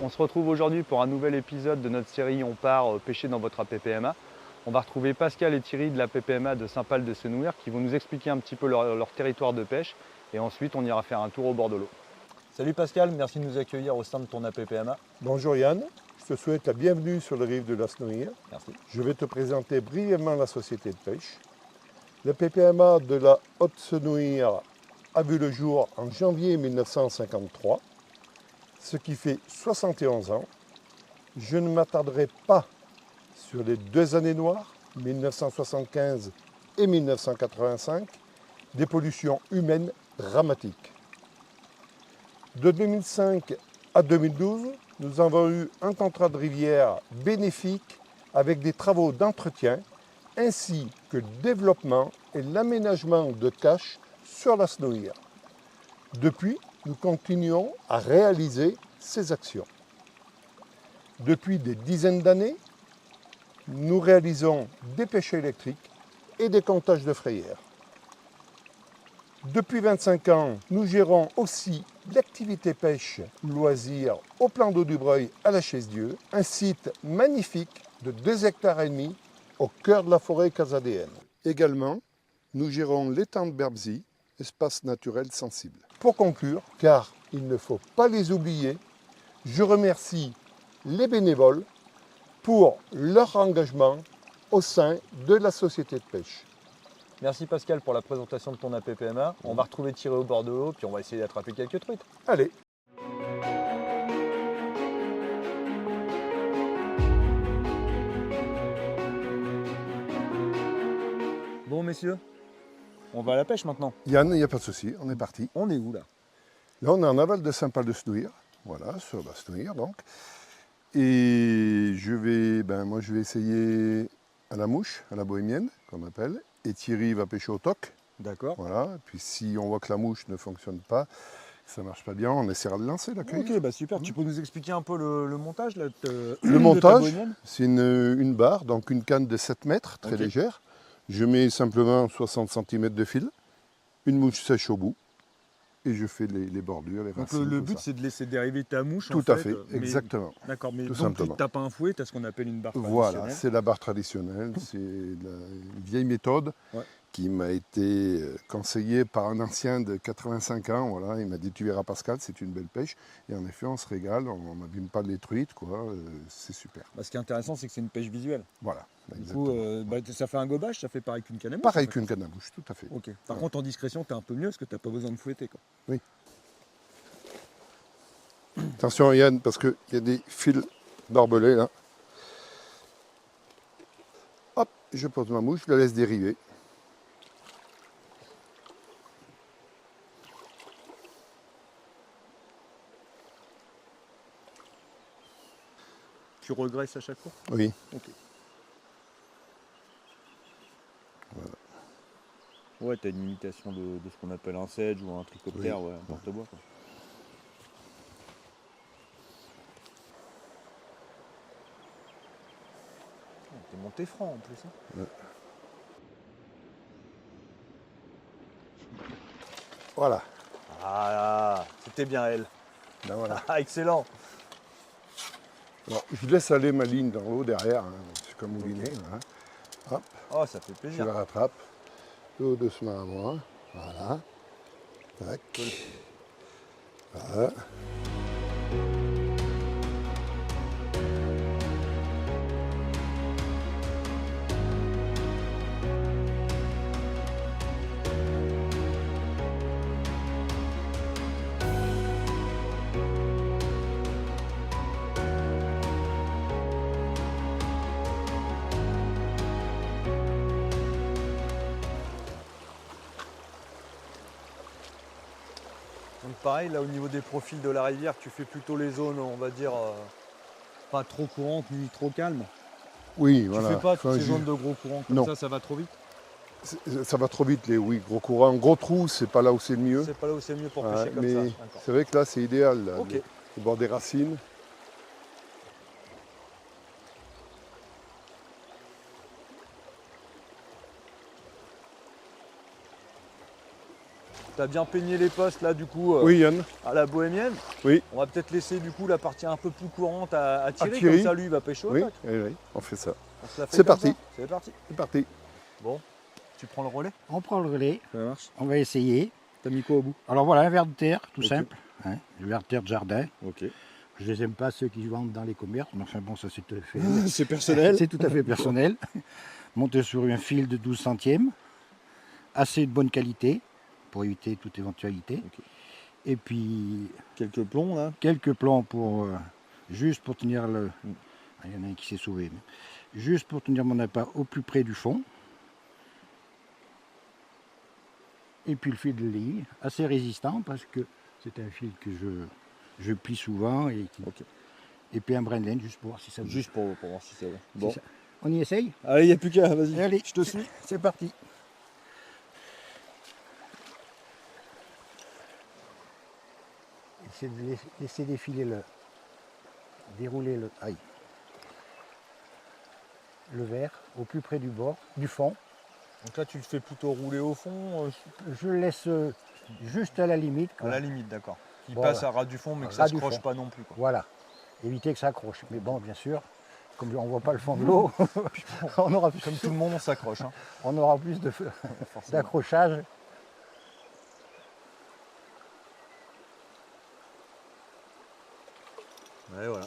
On se retrouve aujourd'hui pour un nouvel épisode de notre série On part pêcher dans votre APPMA. On va retrouver Pascal et Thierry de la PPMA de Saint-Pal-de-Senouir qui vont nous expliquer un petit peu leur territoire de pêche et ensuite on ira faire un tour au bord de l'eau. Salut Pascal, merci de nous accueillir au sein de ton APPMA. Bonjour Yann, je te souhaite la bienvenue sur les rives de la Senouir. Merci. Je vais te présenter brièvement la société de pêche. Le PPMA de la Haute-Senouir a vu le jour en janvier 1953, ce qui fait 71 ans. Je ne m'attarderai pas sur les 2 années noires, 1975 et 1985, des pollutions humaines dramatiques. De 2005 à 2012, nous avons eu un contrat de rivière bénéfique avec des travaux d'entretien ainsi que le développement et l'aménagement de caches sur la Senouir. Depuis, nous continuons à réaliser ces actions. Depuis des dizaines d'années, nous réalisons des pêches électriques et des comptages de frayères. Depuis 25 ans, nous gérons aussi l'activité pêche loisir au plan d'eau du Breuil à la Chaise-Dieu, un site magnifique de 2,5 hectares au cœur de la forêt casadéenne. Également, nous gérons l'étang de Berbzy, espace naturel sensible. Pour conclure, car il ne faut pas les oublier, je remercie les bénévoles pour leur engagement au sein de la société de pêche. Merci Pascal pour la présentation de ton APPMA. On va retrouver Thierry au bord de l'eau puis on va essayer d'attraper quelques truites. Allez! Bon messieurs, on va à la pêche maintenant. Yann, il n'y a pas de souci, on est parti. On est où là? Là, on est en aval de Saint-Pal-de-Senouir, voilà, sur la Senouir donc. Et moi je vais essayer à la mouche, à la bohémienne, qu'on appelle. Et Thierry va pêcher au toc. D'accord. Voilà. Et puis si on voit que la mouche ne fonctionne pas, ça ne marche pas bien, on essaiera de lancer, d'accueillir. Ok, bah super. Tu peux nous expliquer un peu le montage là, Le montage, c'est une barre, donc une canne de 7 mètres, très légère. Je mets simplement 60 cm de fil, une mouche sèche au bout, et je fais les bordures, les racines. Donc le but c'est de laisser dériver ta mouche. Tout à fait, exactement. D'accord, mais tout donc tu simplement. tapes un fouet, tu as ce qu'on appelle une barre traditionnelle. Voilà, c'est la barre traditionnelle, c'est une vieille méthode qui m'a été conseillée par un ancien de 85 ans. Voilà, il m'a dit tu verras Pascal, c'est une belle pêche. Et en effet, on se régale, on n'abîme pas les truites, quoi. C'est super. Bah, ce qui est intéressant, c'est que c'est une pêche visuelle. Voilà. Du coup, ça fait un gobage, ça fait pareil qu'une canne à mouche. Pareil qu'une canne à mouche, tout à fait. Ok. Par contre, en discrétion, tu es un peu mieux parce que tu n'as pas besoin de fouetter, quoi. Oui. Attention Yann, parce qu'il y a des fils barbelés là. Hop, je pose ma mouche, je la laisse dériver. Tu regresses à chaque fois? Oui. Ok. Voilà. Ouais, tu as une imitation de ce qu'on appelle un sedge ou un trichoptère, ouais, un porte-bois, quoi. T'es monté franc en plus. Hein. Ouais. Voilà. Ah, c'était bien elle. Ben voilà. Ah, excellent. Alors, je laisse aller ma ligne dans l'eau derrière, hein. C'est comme moulinet. Voilà. Hop. Oh, ça fait plaisir. Je la rattrape. Tout doucement à moi. Voilà. Tac. Cool. Voilà. Donc pareil, là au niveau des profils de la rivière, tu fais plutôt les zones, on va dire, pas trop courantes ni trop calmes. Oui, voilà. Tu fais pas toutes ces zones de gros courants comme ça va trop vite? Ça va trop vite, les gros courants. Gros trous, c'est pas là où c'est le mieux. C'est pas là où c'est le mieux pour pêcher comme ça. C'est vrai que là, c'est idéal, là, okay. au bord des racines. Tu as bien peigné les postes là du coup Oui, Yann. à la bohémienne. Oui. On va peut-être laisser du coup la partie un peu plus courante à Thierry, Thierry. comme ça lui il va pêcher au Oui, tac. oui, oui, on fait ça. On se la fait C'est comme parti. ça. C'est parti. C'est parti. Bon, tu prends le relais. On prend le relais, Ça marche. on va essayer. T'as mis quoi au bout? Alors voilà, un ver de terre, tout Ok. simple. Hein, le ver de terre de jardin. Ok. Je les aime pas ceux qui vendent dans les commerces, mais enfin bon, ça c'est tout à fait, C'est personnel. c'est tout à fait personnel. Monté sur un fil de 12 centièmes, assez de bonne qualité pour éviter toute éventualité. Ok. Et puis Quelques plombs là. quelques plans pour juste pour tenir le. Ah, il y en a un qui s'est sauvé. Mais juste pour tenir mon appât au plus près du fond. Et puis le fil de ligne, assez résistant parce que c'est un fil que je plie souvent. Et, Ok. et puis un brin de laine juste pour voir si ça bouge. Juste pour voir si ça va. Si Bon. ça- On y essaye? Allez, il n'y a plus qu'à, vas-y. Allez, Je te suis. c'est parti. Essayez de laisser défiler dérouler le verre au plus près du bord, du fond. Donc là tu le fais plutôt rouler au fond, Je laisse juste à la limite. à quoi. la limite, d'accord. Qui Bon, passe à ras du fond mais que ça ras se du croche fond. pas non plus. Quoi. Voilà. Éviter que ça accroche. Mais bon, bien sûr, comme on ne voit pas le fond de l'eau, on aura plus, Comme tout le monde on s'accroche. Hein. on aura plus Forcément. d'accrochage. Ouais, voilà.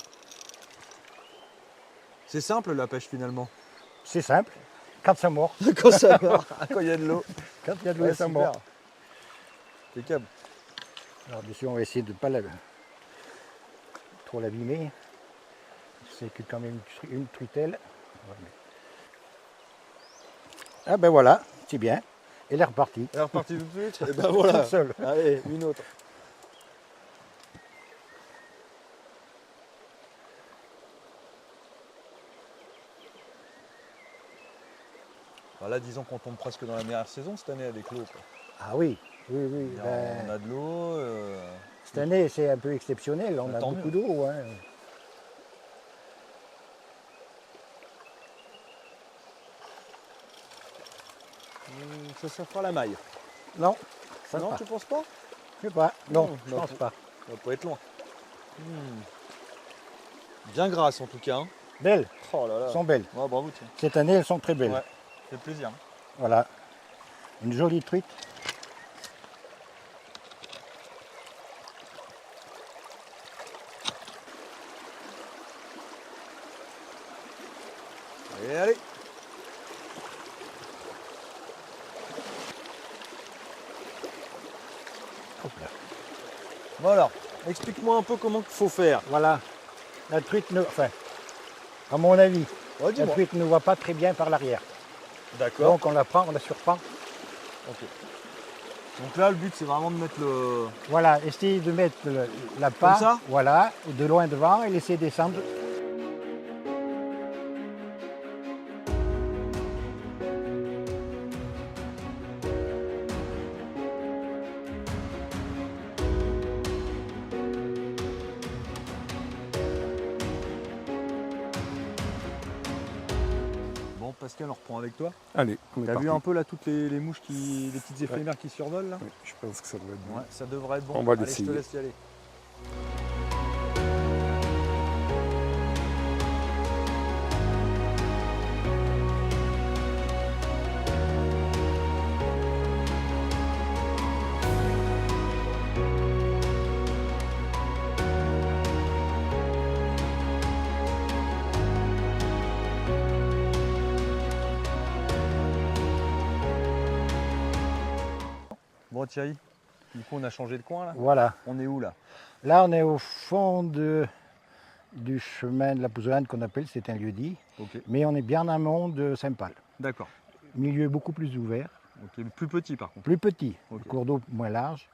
C'est simple la pêche finalement. C'est simple. Quand ça mord, Quand ça mord, quand il y a de l'eau. quand il y a de l'eau, Ouais, ça super. mord. Impeccable. Alors bien sûr, on va essayer de ne pas trop l'abîmer. C'est que quand même une truitelle. Ah ben voilà, c'est bien. Et elle est repartie. Elle est repartie tout de suite. Et ben voilà. Toute seule. Allez, une autre. Alors là, disons qu'on tombe presque dans la meilleure saison cette année avec l'eau. quoi. Ah oui, oui, oui. On ben, a de l'eau. cette année, c'est un peu exceptionnel. On Bah, a tant beaucoup mieux. d'eau. Hein. Ça fera la maille. Non, ça Non, va tu pas. penses pas? Je sais pas. Non, je non, pense pas. Ça va pas être loin. Bien grasse en tout cas. Hein. Belles, Oh là là. elles sont belles. Ouais, bravo, tiens. Cette année, elles sont très belles. Ouais, ça fait plaisir. Voilà. Une jolie truite. Et allez. Hop là. Voilà. Explique-moi un peu comment il faut faire. Voilà. La truite, enfin, à mon avis, Ouais, la dis-moi. truite ne voit pas très bien par l'arrière. D'accord. Donc on la prend, on la surprend. Ok. Donc là, le but, c'est vraiment de mettre le... Voilà, essayer de mettre la Comme part, ça voilà, de loin devant et laisser descendre. Bon, Pascal, on reprend avec toi. Allez, on est T'as parti. vu un peu là toutes les mouches, les petites éphémères qui survolent là? Oui, je pense que ça doit être bon. Ouais, ça devrait être bon. On va Allez, je l'essayer. te laisse y aller. Bon, Thierry, du coup, on a changé de coin là. Voilà. On est où là? Là, on est au fond du chemin de la Pousolane qu'on appelle, c'est un lieu dit, Ok. mais on est bien en amont de Saint-Pal. D'accord. Milieu beaucoup plus ouvert, Ok, plus petit par contre. plus petit, Ok. le cours d'eau moins large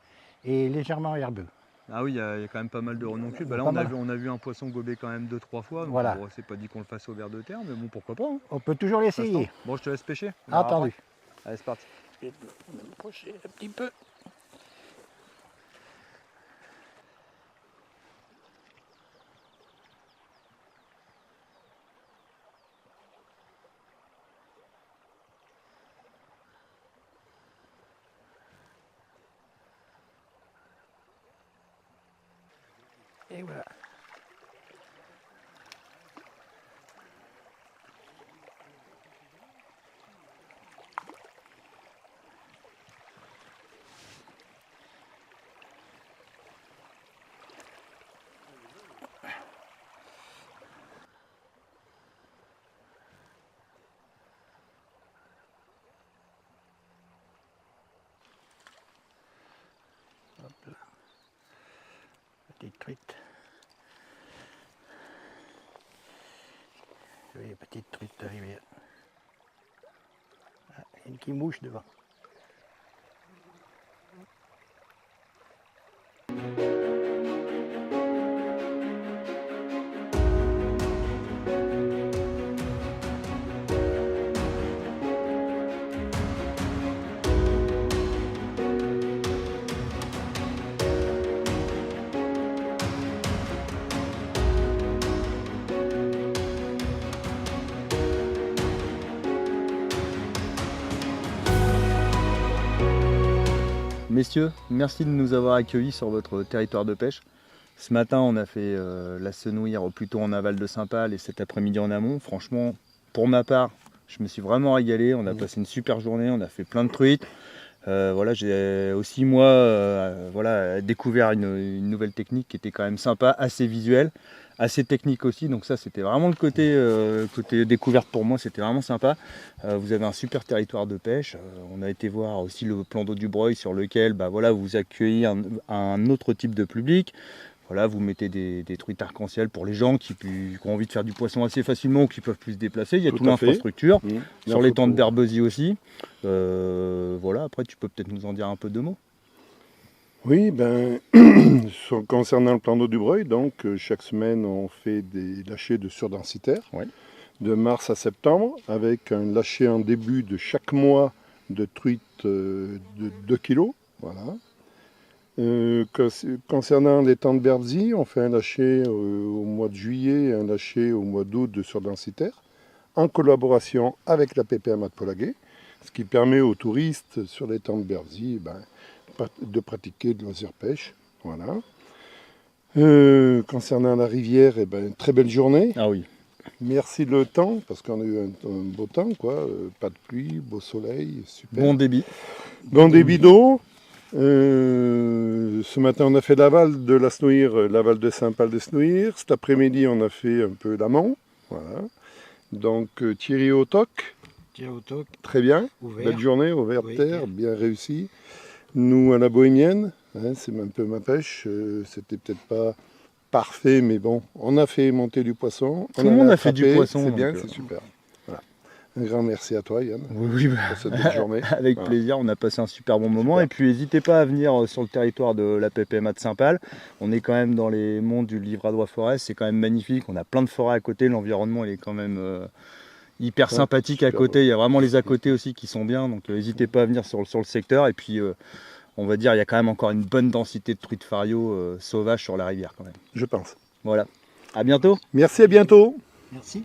et légèrement herbeux. Ah oui, il y a quand même pas mal de renoncule. Bah là, Pas on a, mal. vu, on a vu un poisson gober quand même 2-3 fois. Donc Voilà. bon, c'est pas dit qu'on le fasse au ver de terre, mais bon, pourquoi pas. Hein, On peut toujours pour l'instant. l'essayer. Bon, je te laisse pêcher. On verra Entendu. après. Allez, c'est parti. Je vais m'approcher un petit peu. Et voilà. Hop là. Petite truite. Oui, petite truite de rivière. Ah, il y a une qui mouche devant. Messieurs, merci de nous avoir accueillis sur votre territoire de pêche. Ce matin, on a fait la Senouire plutôt en aval de Saint-Pal et cet après-midi en amont. Franchement, pour ma part, je me suis vraiment régalé. On a passé une super journée, on a fait plein de truites. Voilà, j'ai aussi moi voilà, découvert une nouvelle technique qui était quand même sympa, assez visuelle, assez technique aussi. Donc ça, c'était vraiment le côté découverte pour moi, c'était vraiment sympa. Vous avez un super territoire de pêche. On a été voir aussi le plan d'eau du Breuil sur lequel voilà, vous accueillez un autre type de public. Voilà, vous mettez des truites arc-en-ciel pour les gens qui ont envie de faire du poisson assez facilement ou qui peuvent plus se déplacer. Il y a toute l'infrastructure. Sur les temps de Berbezy aussi. Voilà, après tu peux peut-être nous en dire un peu de mots. Oui, concernant le plan d'eau du Breuil, donc chaque semaine on fait des lâchers de surdensitaires, de mars à septembre, avec un lâcher en début de chaque mois de truites de 2 kg. Voilà. Concernant les temps de Berbezy, on fait un lâcher au mois de juillet et un lâcher au mois d'août de surdensitaire, en collaboration avec la PPMA de Polaguet, ce qui permet aux touristes sur les temps de Berbezy de pratiquer de loisir pêche. Voilà. Concernant la rivière, une très belle journée. Ah oui. Merci le temps, parce qu'on a eu un beau temps, quoi. Pas de pluie, beau soleil, super. Bon débit. Bon débit d'eau. Ce matin, on a fait l'aval de la Senouire, l'aval de Saint-Pal de Senouire. Cet après-midi, on a fait un peu l'amont. Voilà. Donc, Thierry au toc. Thierry au toc. Très bien. Ouvert. Belle journée, ouvert terre, bien réussi. Nous, à la bohémienne, c'est un peu ma pêche. C'était peut-être pas parfait, mais bon, on a fait monter du poisson. Tout le monde a fait du poisson. C'est bien, c'est super. Voilà. Un grand merci à toi, Yann, oui, pour cette belle journée. Avec plaisir, on a passé un super bon moment. Et puis n'hésitez pas à venir sur le territoire de la PPMA de Saint-Pal. On est quand même dans les monts du Livradois-Forez, c'est quand même magnifique. On a plein de forêts à côté, l'environnement il est quand même hyper sympathique à côté. Beau. Il y a vraiment les à côté aussi qui sont bien, donc n'hésitez pas à venir sur le secteur. Et puis on va dire il y a quand même encore une bonne densité de truites fario sauvages sur la rivière quand même. Je pense. Voilà. À bientôt. Merci, à bientôt. Merci.